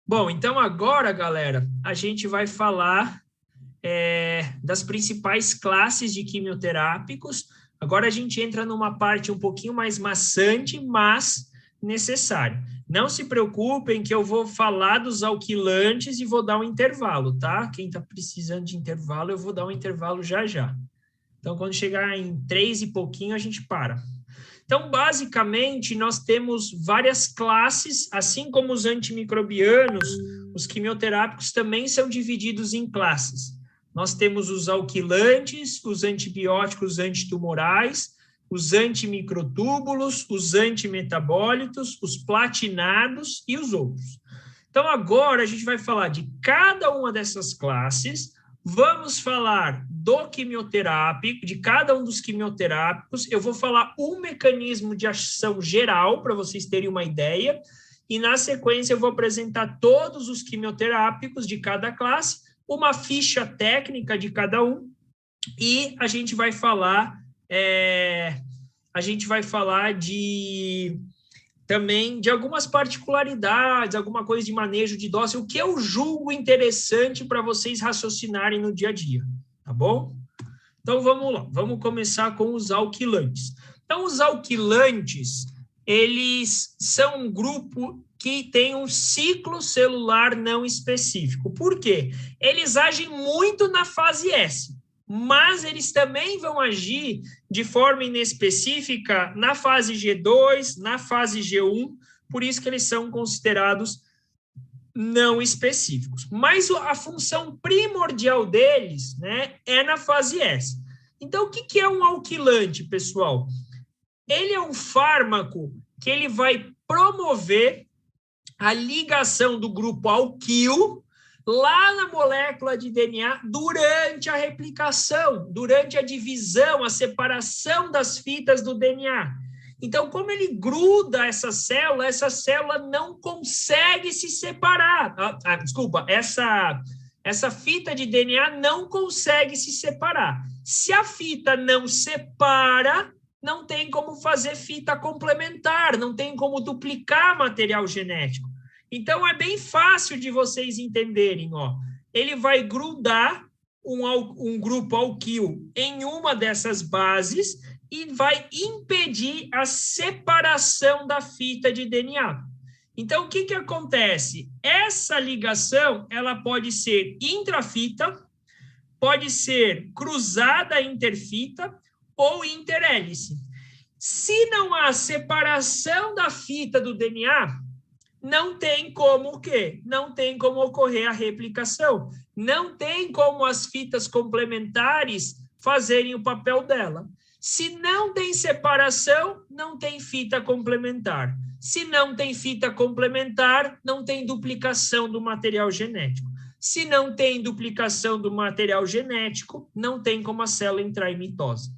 Bom, então agora, galera, a gente vai falar das principais classes de quimioterápicos. Agora a gente entra numa parte um pouquinho mais maçante, mas necessária. Não se preocupem que eu vou falar dos alquilantes e vou dar um intervalo, tá? Quem está precisando de intervalo, eu vou dar um intervalo já já. Então, quando chegar em 3 e pouquinho, a gente para. Então, basicamente, nós temos várias classes, assim como os antimicrobianos, os quimioterápicos também são divididos em classes. Nós temos os alquilantes, os antibióticos antitumorais, os antimicrotúbulos, os antimetabólitos, os platinados e os outros. Então, agora a gente vai falar de cada uma dessas classes. Vamos falar do quimioterápico, de cada um dos quimioterápicos. Eu vou falar um mecanismo de ação geral, para vocês terem uma ideia, e na sequência eu vou apresentar todos os quimioterápicos de cada classe, uma ficha técnica de cada um, e a gente vai falar também de algumas particularidades, alguma coisa de manejo de dose, o que eu julgo interessante para vocês raciocinarem no dia a dia, tá bom? Então, vamos lá, vamos começar com os alquilantes. Então, os alquilantes, eles são um grupo que tem um ciclo celular não específico. Por quê? Eles agem muito na fase S, mas eles também vão agir de forma inespecífica na fase G2, na fase G1, por isso que eles são considerados não específicos. Mas a função primordial deles, né, é na fase S. Então, o que é um alquilante, pessoal? Ele é um fármaco que ele vai promover a ligação do grupo alquil lá na molécula de DNA durante a replicação, durante a divisão, a separação das fitas do DNA. Então, como ele gruda essa célula não consegue se separar. Essa fita de DNA não consegue se separar. Se a fita não separa, não tem como fazer fita complementar, não tem como duplicar material genético. Então, é bem fácil de vocês entenderem, ó. Ele vai grudar um grupo alquil em uma dessas bases e vai impedir a separação da fita de DNA. Então, o que acontece? Essa ligação, ela pode ser intrafita, pode ser cruzada interfita ou interhélice. Se não há separação da fita do DNA, não tem como o quê? Não tem como ocorrer a replicação. Não tem como as fitas complementares fazerem o papel dela. Se não tem separação, não tem fita complementar. Se não tem fita complementar, não tem duplicação do material genético. Se não tem duplicação do material genético, não tem como a célula entrar em mitose.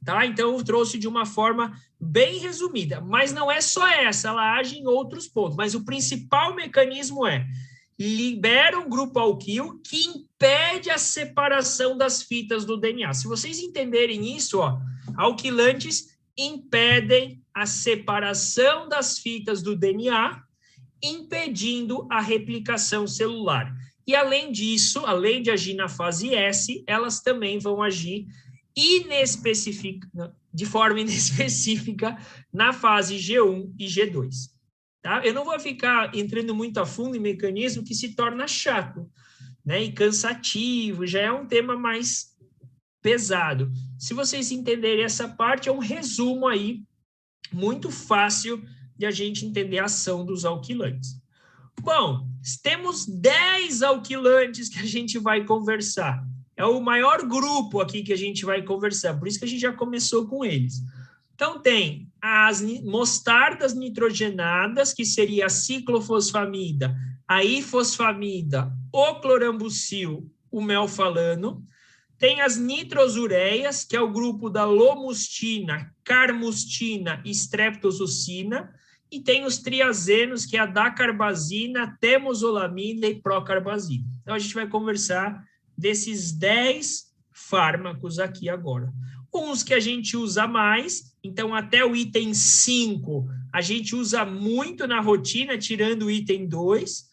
Tá? Então, eu trouxe de uma forma bem resumida, mas não é só essa, ela age em outros pontos, mas o principal mecanismo é libera um grupo alquil que impede a separação das fitas do DNA. Se vocês entenderem isso, ó, alquilantes impedem a separação das fitas do DNA, impedindo a replicação celular. E, além disso, além de agir na fase S, elas também vão agir de forma inespecífica na fase G1 e G2. Tá? Eu não vou ficar entrando muito a fundo em mecanismo que se torna chato, né, e cansativo, já é um tema mais pesado. Se vocês entenderem essa parte, é um resumo aí, muito fácil de a gente entender a ação dos alquilantes. Bom, temos 10 alquilantes que a gente vai conversar. É o maior grupo aqui que a gente vai conversar, por isso que a gente já começou com eles. Então, tem as mostardas nitrogenadas, que seria a ciclofosfamida, a ifosfamida, o clorambucil, o melfalano. Tem as nitrosureias, que é o grupo da lomustina, carmustina e streptozocina. E tem os triazenos, que é a dacarbazina, temozolamina e procarbazina. Então, a gente vai conversar desses 10 fármacos aqui agora. Uns que a gente usa mais, então até o item 5 a gente usa muito na rotina, tirando o item 2.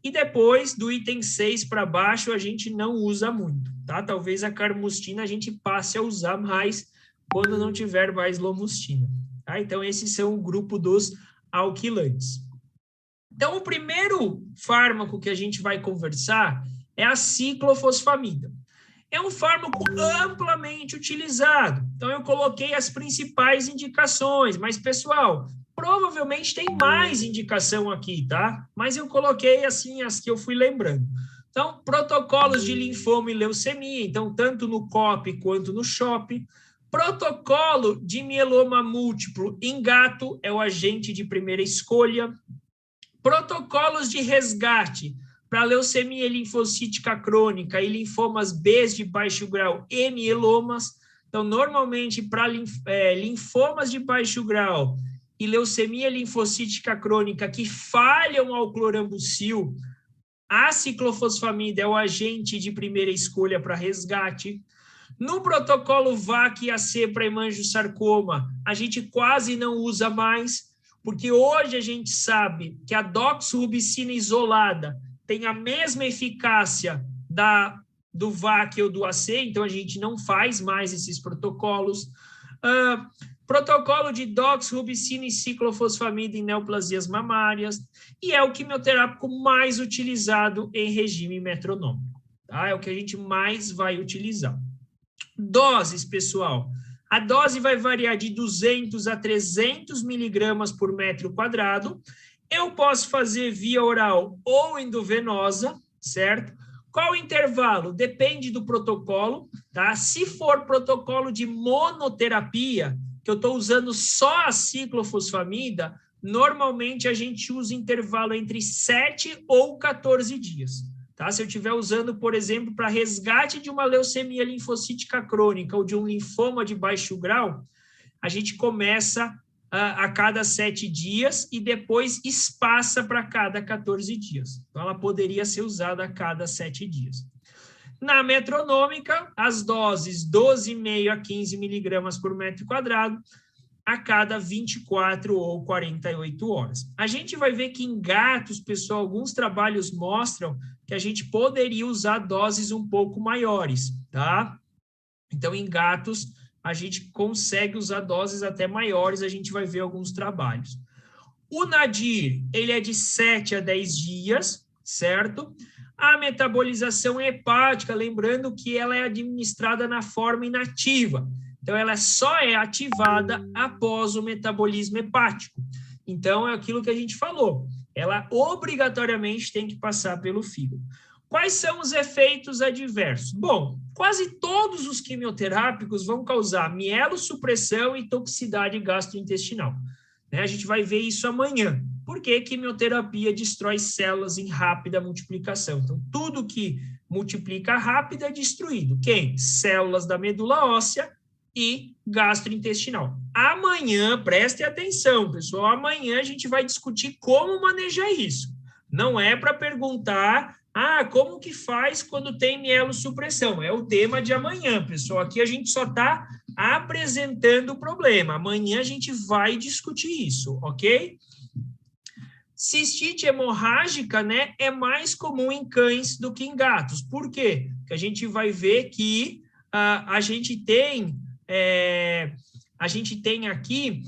E depois, do item 6 para baixo, a gente não usa muito, tá? Talvez a carmustina a gente passe a usar mais quando não tiver mais lomustina, tá? Então, esses são o grupo dos alquilantes. Então, o primeiro fármaco que a gente vai conversar é a ciclofosfamida. É um fármaco amplamente utilizado. Então, eu coloquei as principais indicações, mas, pessoal, provavelmente tem mais indicação aqui, tá? Mas eu coloquei, assim, as que eu fui lembrando. Então, protocolos de linfoma e leucemia, então, tanto no COP quanto no SHOP. Protocolo de mieloma múltiplo em gato é o agente de primeira escolha. Protocolos de resgate para leucemia linfocítica crônica e linfomas B de baixo grau e mielomas. Então, normalmente, para linfomas de baixo grau e leucemia linfocítica crônica que falham ao clorambucil, a ciclofosfamida é o agente de primeira escolha para resgate. No protocolo VAC e AC para hemangiosarcoma, a gente quase não usa mais, porque hoje a gente sabe que a doxorubicina isolada tem a mesma eficácia do VAC ou do AC, então a gente não faz mais esses protocolos. Protocolo de doxorubicina e ciclofosfamida em neoplasias mamárias, e é o quimioterápico mais utilizado em regime metronômico, tá? É o que a gente mais vai utilizar. Doses, pessoal. A dose vai variar de 200 a 300 miligramas por metro quadrado. Eu posso fazer via oral ou endovenosa, certo? Qual o intervalo? Depende do protocolo, tá? Se for protocolo de monoterapia, que eu estou usando só a ciclofosfamida, normalmente a gente usa intervalo entre 7 ou 14 dias. Tá? Se eu estiver usando, por exemplo, para resgate de uma leucemia linfocítica crônica ou de um linfoma de baixo grau, a gente começa a cada 7 dias e depois espaça para cada 14 dias. Então, ela poderia ser usada a cada 7 dias. Na metronômica, as doses 12,5 a 15 miligramas por metro quadrado a cada 24 ou 48 horas. A gente vai ver que em gatos, pessoal, alguns trabalhos mostram que a gente poderia usar doses um pouco maiores, tá? Então, em gatos, a gente consegue usar doses até maiores, a gente vai ver alguns trabalhos. O NADIR, ele é de 7 a 10 dias, certo? A metabolização hepática, lembrando que ela é administrada na forma inativa. Então, ela só é ativada após o metabolismo hepático. Então, é aquilo que a gente falou. Ela obrigatoriamente tem que passar pelo fígado. Quais são os efeitos adversos? Bom, quase todos os quimioterápicos vão causar mielossupressão e toxicidade gastrointestinal. Né? A gente vai ver isso amanhã, porque quimioterapia destrói células em rápida multiplicação. Então, tudo que multiplica rápido é destruído. Quem? Células da medula óssea e gastrointestinal. Amanhã, prestem atenção, pessoal, amanhã a gente vai discutir como manejar isso. Não é para perguntar, como que faz quando tem mielossupressão? É o tema de amanhã, pessoal. Aqui a gente só está apresentando o problema. Amanhã a gente vai discutir isso, ok? Cistite hemorrágica, né, é mais comum em cães do que em gatos. Por quê? Porque a gente vai ver que a gente tem aqui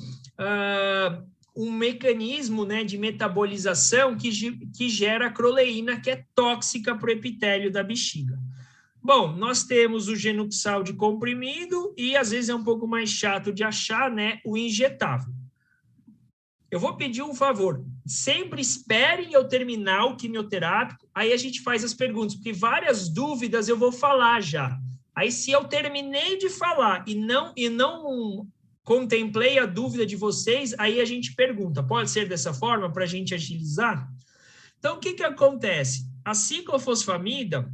um mecanismo, né, de metabolização que gera acroleína, que é tóxica para o epitélio da bexiga. Bom, nós temos o Genuxal de comprimido e, às vezes, é um pouco mais chato de achar, né, o injetável. Eu vou pedir um favor, sempre esperem eu terminar o quimioterápico, aí a gente faz as perguntas, porque várias dúvidas eu vou falar já. Aí, se eu terminei de falar e não contemplei a dúvida de vocês, aí a gente pergunta. Pode ser dessa forma para a gente agilizar? Então, o que acontece? A ciclofosfamida,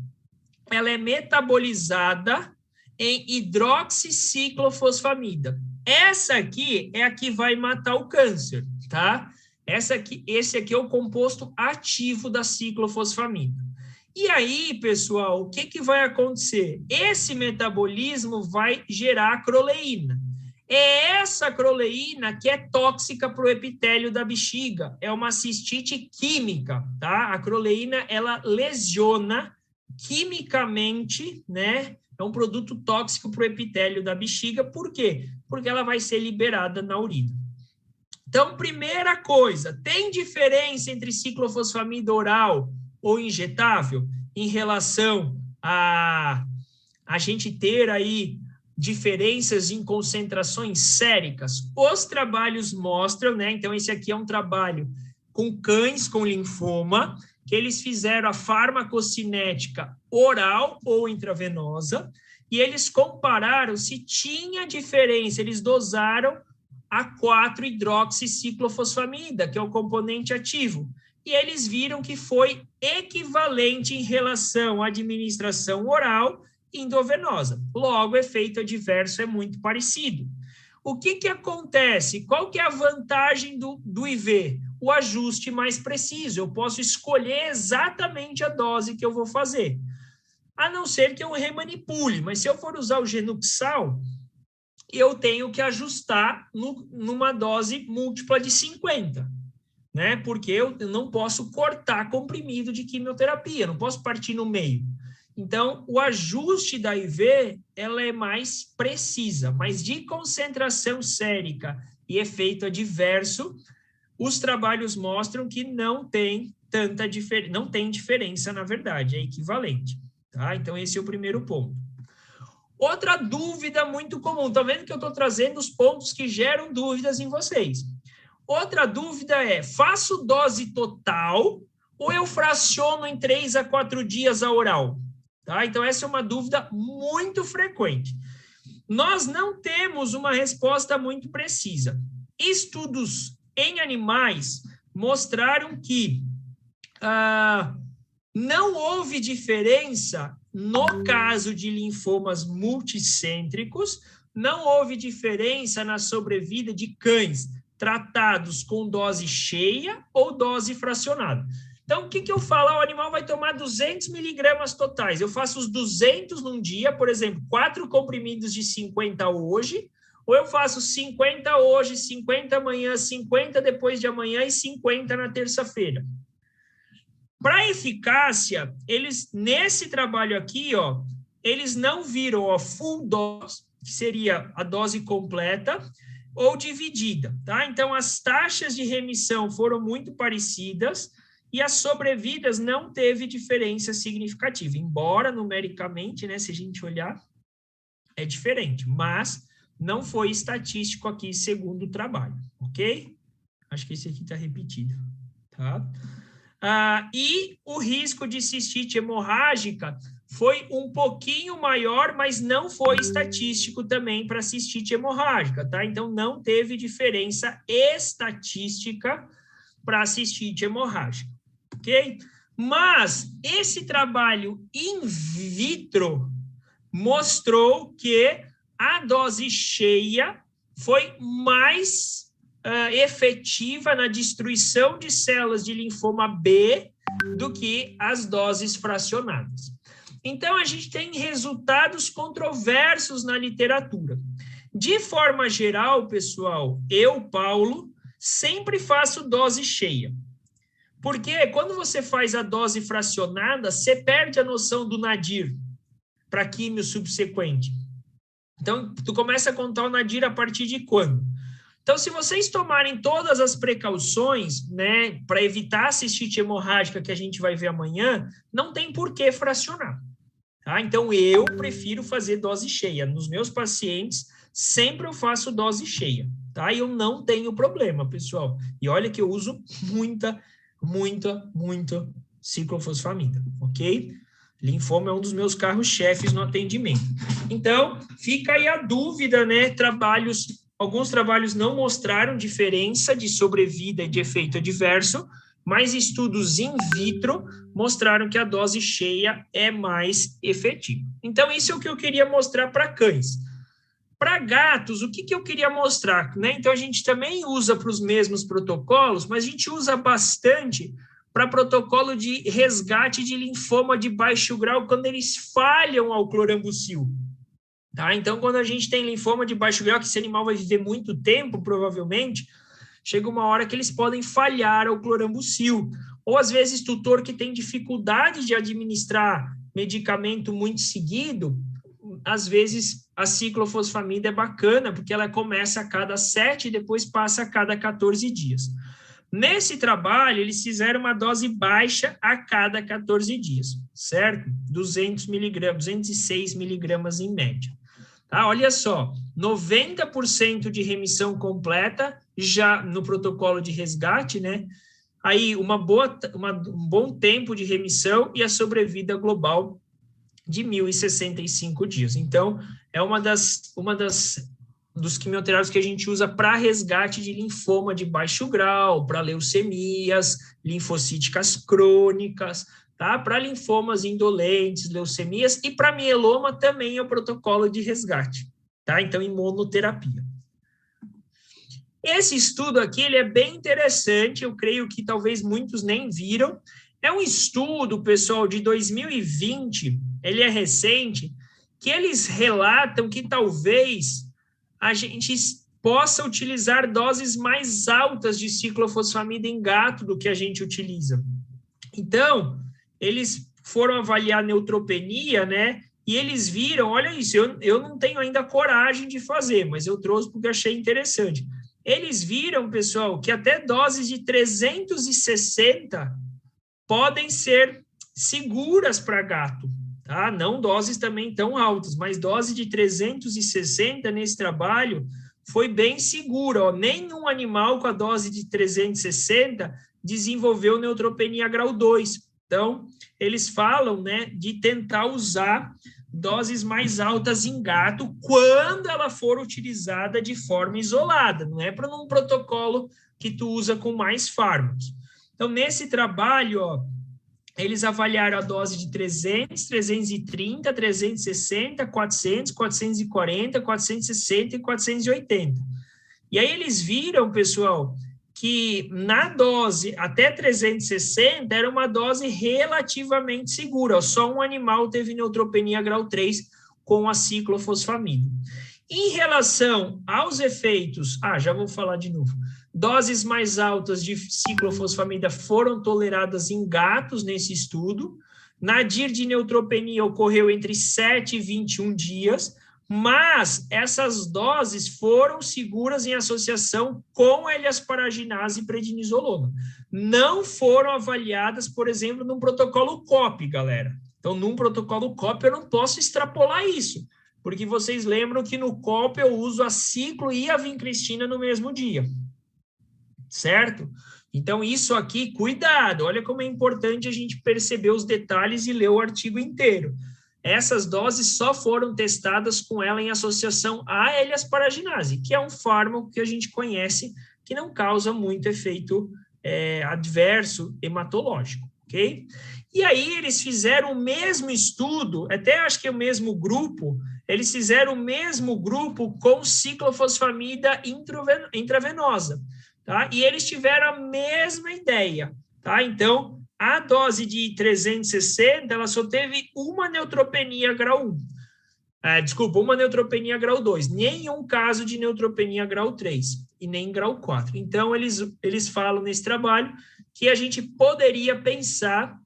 ela é metabolizada em hidroxiciclofosfamida. Essa aqui é a que vai matar o câncer, tá? Esse aqui é o composto ativo da ciclofosfamida. E aí, pessoal, o que vai acontecer? Esse metabolismo vai gerar acroleína. É essa acroleína que é tóxica para o epitélio da bexiga. É uma cistite química, tá? A acroleína, ela lesiona quimicamente, né? É um produto tóxico para o epitélio da bexiga. Por quê? Porque ela vai ser liberada na urina. Então, primeira coisa, tem diferença entre ciclofosfamida oral ou injetável em relação a gente ter aí diferenças em concentrações séricas? Os trabalhos mostram, né? Então, esse aqui é um trabalho com cães com linfoma, que eles fizeram a farmacocinética oral ou intravenosa, e eles compararam se tinha diferença, eles dosaram a 4-hidroxiciclofosfamida, que é o componente ativo, e eles viram que foi equivalente em relação à administração oral e endovenosa. Logo, o efeito adverso é muito parecido. O que acontece? Qual que é a vantagem do IV? O ajuste mais preciso. Eu posso escolher exatamente a dose que eu vou fazer, a não ser que eu remanipule. Mas se eu for usar o Genuxal, eu tenho que ajustar numa dose múltipla de 50, né? Porque eu não posso cortar comprimido de quimioterapia, não posso partir no meio. Então, o ajuste da IV, ela é mais precisa, mas de concentração sérica e efeito adverso, os trabalhos mostram que não tem tanta diferença, não tem diferença, na verdade, é equivalente, tá? Então, esse é o primeiro ponto. Outra dúvida muito comum, tá vendo que eu estou trazendo os pontos que geram dúvidas em vocês. Outra dúvida é, faço dose total ou eu fraciono em 3 a 4 dias a oral? Tá? Então, essa é uma dúvida muito frequente. Nós não temos uma resposta muito precisa. Estudos em animais mostraram que não houve diferença no caso de linfomas multicêntricos, não houve diferença na sobrevida de cães tratados com dose cheia ou dose fracionada. Então, o que eu falo? O animal vai tomar 200 miligramas totais. Eu faço os 200 num dia, por exemplo, 4 comprimidos de 50 hoje, ou eu faço 50 hoje, 50 amanhã, 50 depois de amanhã e 50 na terça-feira. Para eficácia, eles, nesse trabalho aqui, ó, eles não viram a full dose, que seria a dose completa, ou dividida, tá? Então, as taxas de remissão foram muito parecidas e as sobrevidas não teve diferença significativa, embora numericamente, né, se a gente olhar, é diferente, mas não foi estatístico aqui segundo o trabalho, ok? Acho que esse aqui está repetido, tá? E o risco de cistite hemorrágica foi um pouquinho maior, mas não foi estatístico também para cistite hemorrágica, tá? Então, não teve diferença estatística para cistite hemorrágica, ok? Mas esse trabalho in vitro mostrou que a dose cheia foi mais efetiva na destruição de células de linfoma B do que as doses fracionadas. Então, a gente tem resultados controversos na literatura. De forma geral, pessoal, eu, Paulo, sempre faço dose cheia. Porque quando você faz a dose fracionada, você perde a noção do nadir para químio subsequente. Então, tu começa a contar o nadir a partir de quando? Então, se vocês tomarem todas as precauções, né, para evitar a cistite hemorrágica que a gente vai ver amanhã, não tem por que fracionar. Tá? Então, eu prefiro fazer dose cheia. Nos meus pacientes, sempre eu faço dose cheia. Tá? E eu não tenho problema, pessoal. E olha que eu uso muita ciclofosfamida, ok? Linfoma é um dos meus carros-chefes no atendimento. Então, fica aí a dúvida, né? Alguns trabalhos não mostraram diferença de sobrevida e de efeito adverso, mas estudos in vitro mostraram que a dose cheia é mais efetiva. Então, isso é o que eu queria mostrar para cães. Para gatos, o que eu queria mostrar? Né? Então, a gente também usa para os mesmos protocolos, mas a gente usa bastante para protocolo de resgate de linfoma de baixo grau quando eles falham ao clorambucil. Tá? Então, quando a gente tem linfoma de baixo grau, que esse animal vai viver muito tempo, provavelmente, chega uma hora que eles podem falhar ao clorambucil. Ou, às vezes, tutor que tem dificuldade de administrar medicamento muito seguido, às vezes a ciclofosfamida é bacana, porque ela começa a cada 7 e depois passa a cada 14 dias. Nesse trabalho, eles fizeram uma dose baixa a cada 14 dias, certo? 200 miligramas, 206 miligramas em média. Tá? Olha só, 90% de remissão completa já no protocolo de resgate, né? Aí um bom tempo de remissão e a sobrevida global de 1.065 dias. Então, é uma dos quimioterápicos que a gente usa para resgate de linfoma de baixo grau, para leucemias, linfocíticas crônicas, tá? Para linfomas indolentes, leucemias, e para mieloma também é o protocolo de resgate, tá? Então, imunoterapia. Esse estudo aqui, ele é bem interessante, eu creio que talvez muitos nem viram. É um estudo, pessoal, de 2020, ele é recente, que eles relatam que talvez a gente possa utilizar doses mais altas de ciclofosfamida em gato do que a gente utiliza. Então, eles foram avaliar a neutropenia, né? E eles viram, olha isso, eu não tenho ainda coragem de fazer, mas eu trouxe porque achei interessante. Eles viram, pessoal, que até doses de 360 podem ser seguras para gato, tá? Não doses também tão altas, mas dose de 360 nesse trabalho foi bem segura. Ó. Nenhum animal com a dose de 360 desenvolveu neutropenia grau 2. Então, eles falam, né, de tentar usar doses mais altas em gato quando ela for utilizada de forma isolada, não é para um protocolo que tu usa com mais fármacos. Então, nesse trabalho, ó, eles avaliaram a dose de 300, 330, 360, 400, 440, 460 e 480. E aí eles viram, pessoal, que na dose até 360 era uma dose relativamente segura. Só um animal teve neutropenia grau 3 com a ciclofosfamida. Em relação aos efeitos, já vou falar de novo, doses mais altas de ciclofosfamida foram toleradas em gatos nesse estudo. Nadir de neutropenia ocorreu entre 7 e 21 dias, mas essas doses foram seguras em associação com a L-asparaginase e prednisolona. Não foram avaliadas, por exemplo, num protocolo COP, galera. Então, num protocolo COP, eu não posso extrapolar isso, porque vocês lembram que no COP eu uso a ciclo e a vincristina no mesmo dia, certo? Então, isso aqui, cuidado, olha como é importante a gente perceber os detalhes e ler o artigo inteiro. Essas doses só foram testadas com ela em associação à L-asparaginase, que é um fármaco que a gente conhece que não causa muito efeito adverso hematológico, ok? E aí eles fizeram o mesmo estudo, até acho que é o mesmo grupo, eles fizeram o mesmo grupo com ciclofosfamida intravenosa, tá? E eles tiveram a mesma ideia, tá? Então, a dose de 360, ela só teve uma neutropenia grau 1. Uma neutropenia grau 2. Nenhum caso de neutropenia grau 3 e nem grau 4. Então, eles falam nesse trabalho que a gente poderia pensar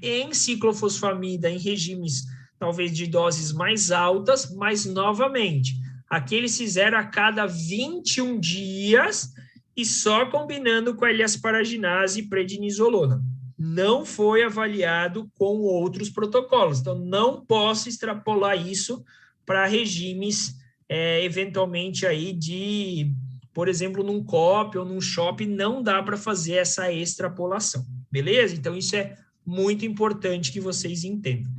em ciclofosfamida em regimes, talvez, de doses mais altas, mas, novamente, aqui eles fizeram a cada 21 dias e só combinando com a L-asparaginase e prednisolona. Não foi avaliado com outros protocolos. Então, não posso extrapolar isso para regimes, eventualmente, aí de, por exemplo, num COP ou num SHOP, não dá para fazer essa extrapolação. Beleza? Então, isso é muito importante que vocês entendam.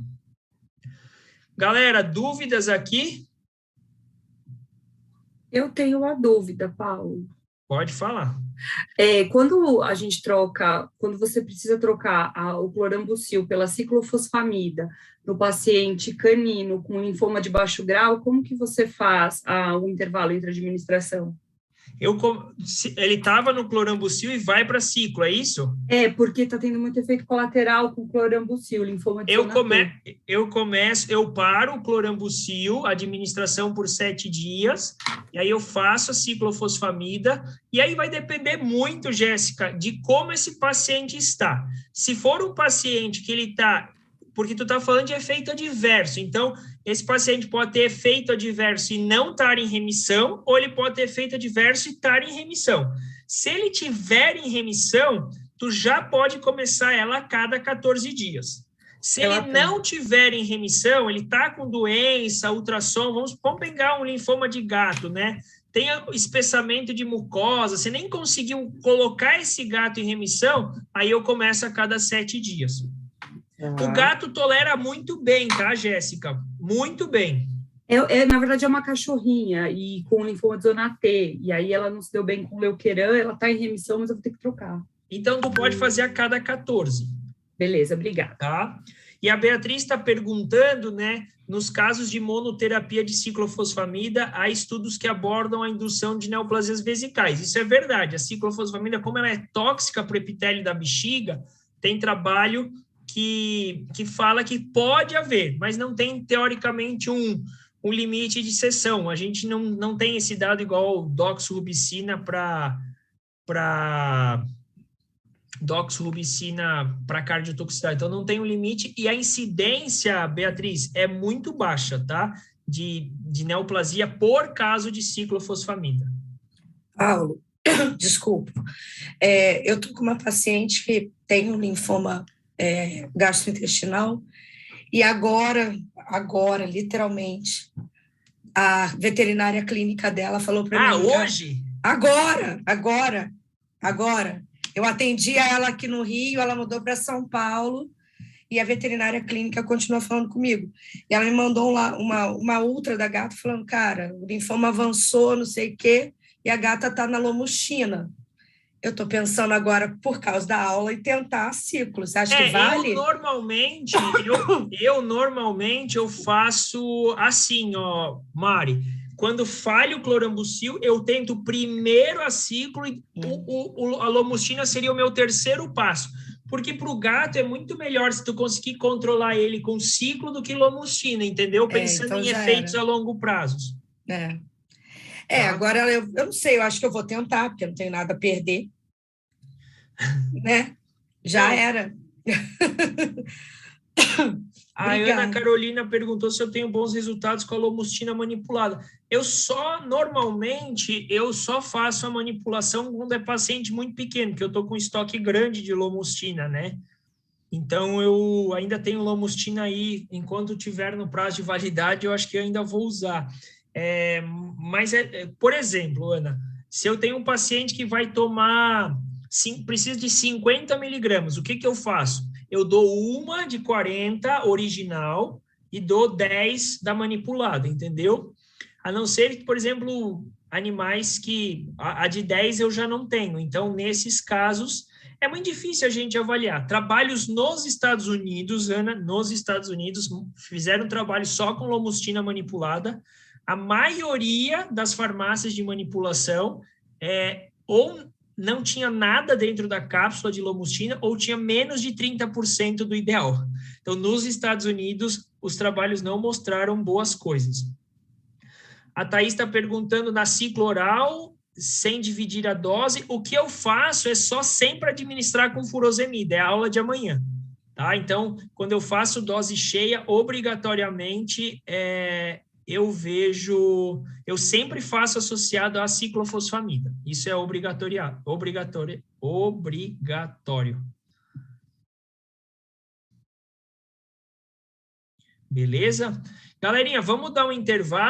Galera, dúvidas aqui? Eu tenho uma dúvida, Paulo. Pode falar. Quando a gente quando você precisa trocar o clorambucil pela ciclofosfamida no paciente canino com linfoma de baixo grau, como que você faz o intervalo entre a administração? Ele estava no clorambucil e vai para ciclo, é isso? Porque está tendo muito efeito colateral com clorambucil, linfoma de zona T. Eu paro o clorambucil, administração por 7 dias, e aí eu faço a ciclofosfamida, e aí vai depender muito, Jéssica, de como esse paciente está. Se for um paciente que ele está... Porque tu está falando de efeito adverso, então esse paciente pode ter efeito adverso e não estar em remissão, ou ele pode ter efeito adverso e estar em remissão. Se ele tiver em remissão, tu já pode começar ela a cada 14 dias. Se ele não tiver em remissão, ele está com doença, ultrassom, vamos pegar um linfoma de gato, né? Tem espessamento de mucosa, você nem conseguiu colocar esse gato em remissão, aí eu começo a cada 7 dias. O gato tolera muito bem, tá, Jéssica? Muito bem. Na verdade, é uma cachorrinha e com linfoma de zona T. E aí ela não se deu bem com leuqueran, ela está em remissão, mas eu vou ter que trocar. Então, tu pode fazer a cada 14. Beleza, obrigada. Tá? E a Beatriz está perguntando, né? Nos casos de monoterapia de ciclofosfamida, há estudos que abordam a indução de neoplasias vesicais. Isso é verdade. A ciclofosfamida, como ela é tóxica para o epitélio da bexiga, tem trabalho que fala que pode haver, mas não tem, teoricamente, um limite de seção. A gente não tem esse dado igual doxorubicina para cardiotoxicidade. Então, não tem um limite, e a incidência, Beatriz, é muito baixa, tá? De neoplasia por caso de ciclofosfamida. Paulo, desculpa. Eu estou com uma paciente que tem um linfoma gastrointestinal, e agora, literalmente, a veterinária clínica dela falou para mim... hoje? Agora. Eu atendia ela aqui no Rio, ela mudou para São Paulo, e a veterinária clínica continuou falando comigo. E ela me mandou uma ultra da gata, falando, cara, o linfoma avançou, não sei o quê, e a gata está na lomustina. Eu estou pensando agora, por causa da aula, em tentar ciclo. Você acha que vale? Eu normalmente faço assim, ó, Mari. Quando falha o clorambucil, eu tento primeiro a ciclo e a lomustina seria o meu terceiro passo. Porque para o gato é muito melhor se tu conseguir controlar ele com ciclo do que lomustina, entendeu? Pensando então em efeitos a longo prazo. Agora eu não sei, eu acho que eu vou tentar, porque eu não tenho nada a perder. Né? Já era. A Ana Carolina perguntou se eu tenho bons resultados com a lomustina manipulada. Normalmente, eu só faço a manipulação quando é paciente muito pequeno, porque eu estou com estoque grande de lomustina, né? Então, eu ainda tenho lomustina aí, enquanto tiver no prazo de validade, eu acho que eu ainda vou usar. Por exemplo, Ana, se eu tenho um paciente que vai tomar, precisa de 50 miligramas, o que eu faço? Eu dou uma de 40 original e dou 10 da manipulada, entendeu? A não ser que, por exemplo, animais que a de 10 eu já não tenho. Então, nesses casos, é muito difícil a gente avaliar. Trabalhos nos Estados Unidos, Ana, fizeram trabalho só com lomustina manipulada. A maioria das farmácias de manipulação ou não tinha nada dentro da cápsula de lomustina ou tinha menos de 30% do ideal. Então, nos Estados Unidos, os trabalhos não mostraram boas coisas. A Thaís está perguntando na ciclo oral, sem dividir a dose. O que eu faço é só sempre administrar com furosemida, é a aula de amanhã. Tá? Então, quando eu faço dose cheia, obrigatoriamente, eu sempre faço associado à ciclofosfamida. Isso é obrigatório. Beleza? Galerinha, vamos dar um intervalo.